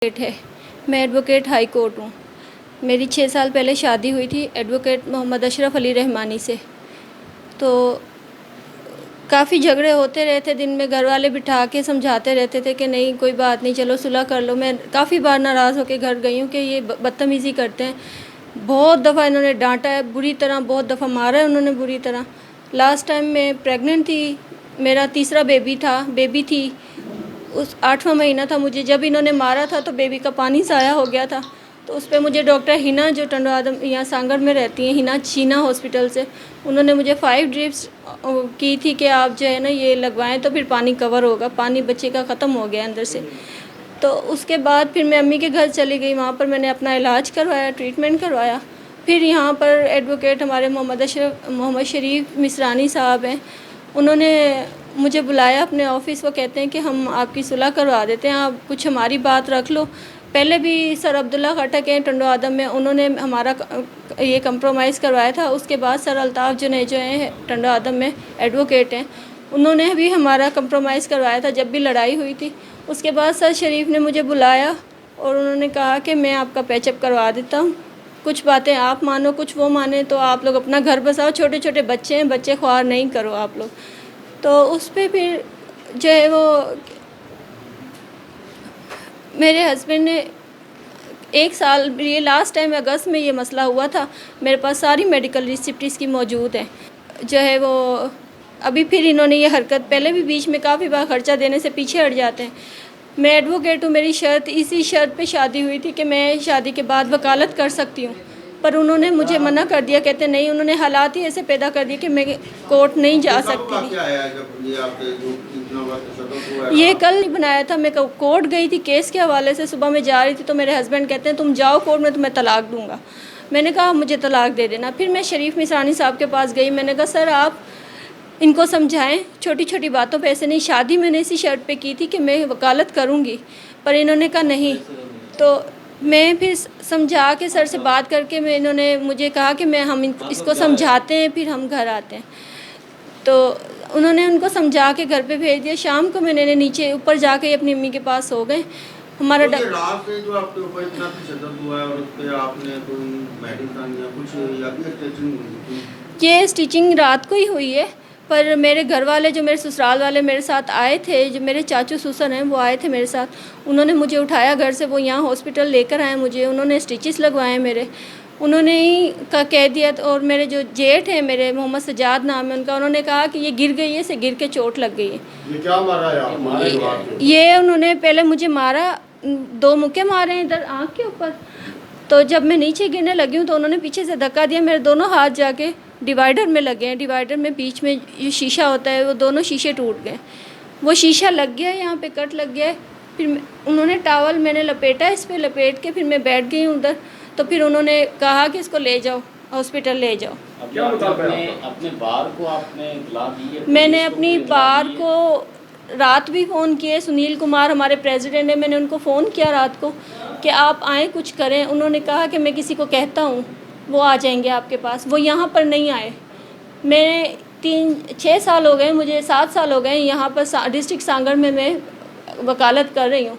Advocate है। मैं advocate high court हूँ। मेरी 6 साल पहले शादी हुई थी एडवोकेट मोहम्मद अशरफ अली रहमानी से। तो काफ़ी झगड़े होते रहते, दिन में घर वाले बिठा के समझाते रहते थे कि नहीं कोई बात नहीं, चलो सुलह कर लो। मैं काफ़ी बार नाराज़ होकर घर गई हूँ कि ये बदतमीज़ी करते हैं। बहुत दफ़ा इन्होंने डांटा है बुरी तरह, बहुत दफ़ा मारा है उन्होंने बुरी तरह। लास्ट टाइम मैं प्रेग्नेंट थी, मेरा तीसरा बेबी थी, उस 8वां महीना था मुझे। जब इन्होंने मारा था तो बेबी का पानी ज़ाया हो गया था। तो उस पर मुझे डॉक्टर हिना, जो टंडो आदम यहाँ सांगड़ में रहती हैं, हिना शीना हॉस्पिटल से, उन्होंने मुझे 5 ड्रिप्स की थी कि आप जो है ना ये लगवाएं तो फिर पानी कवर होगा। पानी बच्चे का ख़त्म हो गया अंदर से। तो उसके बाद फिर मैं अम्मी के घर चली गई, वहाँ पर मैंने अपना इलाज करवाया, ट्रीटमेंट करवाया। फिर यहाँ पर एडवोकेट हमारे मोहम्मद शरीफ मिसरानी साहब हैं, उन्होंने मुझे बुलाया अपने ऑफिस। वो कहते हैं कि हम आपकी सुलह करवा देते हैं, आप कुछ हमारी बात रख लो। पहले भी सर अब्दुल्ला खटक हैं टंडो आदम में, उन्होंने हमारा ये कंप्रोमाइज़ करवाया था। उसके बाद सर अल्ताफ़ जुनैद जो हैं टंडो आदम में एडवोकेट हैं, उन्होंने भी हमारा कंप्रोमाइज़ करवाया था जब भी लड़ाई हुई थी। उसके बाद सर शरीफ ने मुझे बुलाया और उन्होंने कहा कि मैं आपका पैचअप करवा देता हूँ, कुछ बातें आप मानो कुछ वो माने, तो आप लोग अपना घर बसाओ, छोटे छोटे बच्चे हैं, बच्चे ख्वार नहीं करो आप लोग। तो उस पर फिर जो है वो मेरे हस्बैंड ने 1 साल, ये लास्ट टाइम अगस्त में ये मसला हुआ था, मेरे पास सारी मेडिकल रिसिप्ट इसकी मौजूद हैं। जो है वो अभी फिर इन्होंने ये हरकत, पहले भी बीच में काफ़ी बार ख़र्चा देने से पीछे हट जाते हैं। मैं एडवोकेट हूँ, मेरी शर्त इसी शर्त पे शादी हुई थी कि मैं शादी के बाद वकालत कर सकती हूँ, पर उन्होंने मुझे मना कर दिया। कहते नहीं, उन्होंने हालात ही ऐसे पैदा कर दिए कि मैं कोर्ट नहीं जा सकती थी। ये कल नहीं बनाया था, मैं कोर्ट गई थी केस के हवाले से। सुबह में जा रही थी तो मेरे हस्बैंड कहते हैं तुम जाओ कोर्ट में, तुम्हें तलाक दूंगा। मैंने कहा मुझे तलाक दे देना। फिर मैं शरीफ मिसरानी साहब के पास गई, मैंने कहा सर आप इनको समझाएं, छोटी छोटी बातों पे ऐसे नहीं। शादी मैंने इसी शर्त पे की थी कि मैं वकालत करूंगी, पर इन्होंने कहा नहीं। तो मैं फिर समझा के सर से बात करके इन्होंने मुझे कहा कि हम इसको समझाते हैं, फिर हम घर आते हैं। तो उन्होंने उनको समझा के घर पे भेज दिया। शाम को मैंने नीचे ऊपर जाके अपनी अम्मी के पास सो गए। हमारा तो रात से जो आपके ऊपर इतना तशद्दुद हुआ है और उस पे आपने कोई मेडिसिन या कुछ या फिर स्टिचिंग हुई थी? ये स्टिचिंग रात को ही हुई है, पर मेरे घर वाले, जो मेरे ससुराल वाले मेरे साथ आए थे, जो मेरे चाचू ससुर हैं वो आए थे मेरे साथ, उन्होंने मुझे उठाया घर से, वो यहाँ हॉस्पिटल लेकर आए मुझे, उन्होंने स्टिचेस लगवाए मेरे, उन्होंने ही का कह दिया। और मेरे जो जेठ हैं, मेरे मोहम्मद सजाद नाम है उनका, उन्होंने कहा कि ये गिर गई है, इसे गिर के चोट लग गई है। ये क्या मारा है? ये उन्होंने पहले मुझे मारा, 2 मुक्के मारे हैं इधर आँख के ऊपर। तो जब मैं नीचे गिरने लगी हूँ तो उन्होंने पीछे से धक्का दिया, मेरे दोनों हाथ जाके डिवाइडर में लगे हैं। डिवाइडर में बीच में जो शीशा होता है वो दोनों शीशे टूट गए, वो शीशा लग गया, यहाँ पे कट लग गया है। फिर उन्होंने टावल मैंने लपेटा, इस पर लपेट के फिर मैं बैठ गई हूँ उधर। तो फिर उन्होंने कहा कि इसको ले जाओ, हॉस्पिटल ले जाओ। अपने बार को आपने इत्तला दी है? मैंने अपनी बार को रात भी फ़ोन किए, सुनील कुमार हमारे प्रेसिडेंट हैं, मैंने उनको फ़ोन किया रात को कि आप आएँ कुछ करें। उन्होंने कहा कि मैं किसी को कहता हूँ वो आ जाएंगे आपके पास। वो यहाँ पर नहीं आए। मैं 6 साल हो गए, मुझे 7 साल हो गए यहाँ पर डिस्ट्रिक्ट सांगड़ में मैं वकालत कर रही हूँ।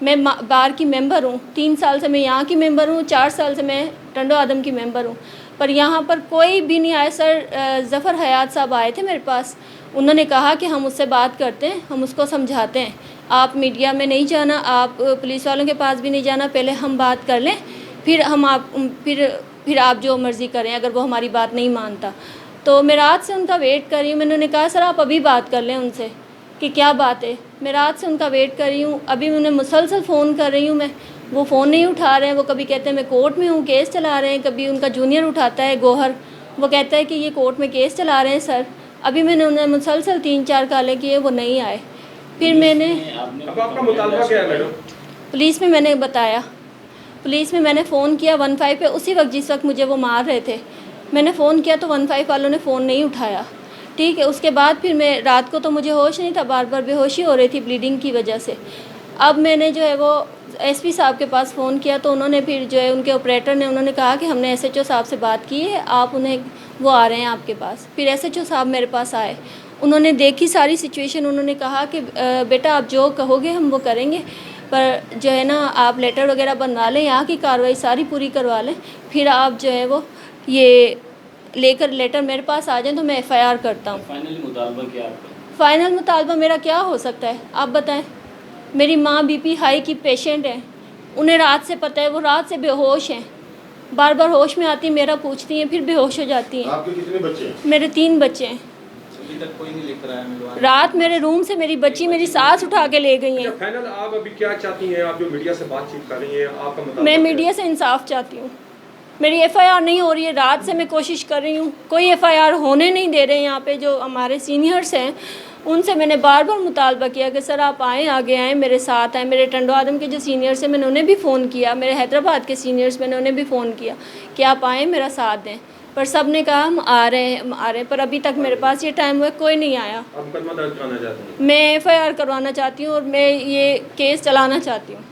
मैं बार की मेंबर हूँ, 3 साल से मैं यहाँ की मेंबर हूँ, 4 साल से मैं टंडो आदम की मेंबर हूँ, पर यहाँ पर कोई भी नहीं आया। सर ज़फ़र हयात साहब आए थे मेरे पास, उन्होंने कहा कि हम उससे बात करते हैं, हम उसको समझाते हैं, आप मीडिया में नहीं जाना, आप पुलिस वालों के पास भी नहीं जाना, पहले हम बात कर लें, फिर आप जो मर्ज़ी करें, अगर वो हमारी बात नहीं मानता। तो मैं रात से उनका वेट कर रही हूँ। मैंने कहा सर आप अभी बात कर लें उनसे कि क्या बात है। मैं रात से उनका वेट कर रही हूँ, अभी उन्हें मुसलसल फ़ोन कर रही हूँ मैं, वो फ़ोन नहीं उठा रहे हैं। वो कभी कहते हैं मैं कोर्ट में हूँ, केस चला रहे हैं, कभी उनका जूनियर उठाता है गोहर, वो कहता है कि ये कोर्ट में केस चला रहे हैं सर। अभी मैंने उन्हें मुसलसल 3-4 कॉलें किए, वो नहीं आए। फिर मैंने अब आपका मुतालबा क्या है मैडम? पुलिस में मैंने बताया, पुलिस में मैंने फ़ोन किया 15 पे, उसी वक्त जिस वक्त मुझे वो मार रहे थे मैंने फ़ोन किया, तो 15 वालों ने फ़ोन नहीं उठाया। ठीक है, उसके बाद फिर मैं रात को तो मुझे होश नहीं था, बार बार बेहोशी हो रही थी ब्लीडिंग की वजह से। अब मैंने जो है वो एसपी साहब के पास फ़ोन किया, तो उन्होंने फिर जो है उनके ऑपरेटर ने, उन्होंने कहा कि हमने एसएचओ साहब से बात की है, आप उन्हें, वो आ रहे हैं आपके पास। फिर एसएचओ साहब मेरे पास आए, उन्होंने देखी सारी सिचुएशन, उन्होंने कहा कि बेटा आप जो कहोगे हम वो करेंगे। पर जो है ना आप लेटर वगैरह बनवा लें, यहाँ की कार्रवाई सारी पूरी करवा लें, फिर आप जो है वो ये लेकर लेटर मेरे पास आ जाए तो मैं एफआईआर करता हूँ। फाइनली मुतालबा क्या आपका? फाइनल मुतालबा मेरा क्या हो सकता है आप बताएं। मेरी माँ बीपी हाई की पेशेंट है, उन्हें रात से पता है, वो रात से बेहोश हैं, बार बार होश में आती हैं, मेरा पूछती हैं, फिर बेहोश हो जाती हैं। आपके कितने बच्चे हैं? मेरे 3 बच्चे हैं। अभी तक कोई नहीं लिख रहा है मिलवाने। रात मेरे रूम से मेरी बच्ची मेरी सास उठा के ले गई अच्छा, हैं। फाइनल आप अभी क्या चाहती हैं? आप जो मीडिया से बातचीत कर रही हैं, आपका मुतालबा मैं क्या है? मीडिया से इंसाफ चाहती हूँ। मेरी एफआईआर नहीं हो रही है, रात से मैं कोशिश कर रही हूँ, कोई एफआईआर होने नहीं दे रहे हैं। यहाँ पे जो हमारे सीनियर्स हैं उनसे मैंने बार बार मुतालबा किया कि सर आप आएँ, आगे आएँ, मेरे साथ आएँ। मेरे टंडो आदम के जो सीनियर्स हैं मैंने उन्हें भी फ़ोन किया, मेरे हैदराबाद के सीनियर्स मैंने उन्हें भी फ़ोन किया कि आप आएँ, मेरा साथ दें, पर सब ने कहा हम आ रहे हैं, हम आ रहे हैं, पर अभी तक मेरे पास ये टाइम हुआ कोई नहीं आया। आप मुकदमा दर्ज कराना चाहते हैं? मैं एफआईआर करवाना चाहती हूँ और मैं ये केस चलाना चाहती हूँ।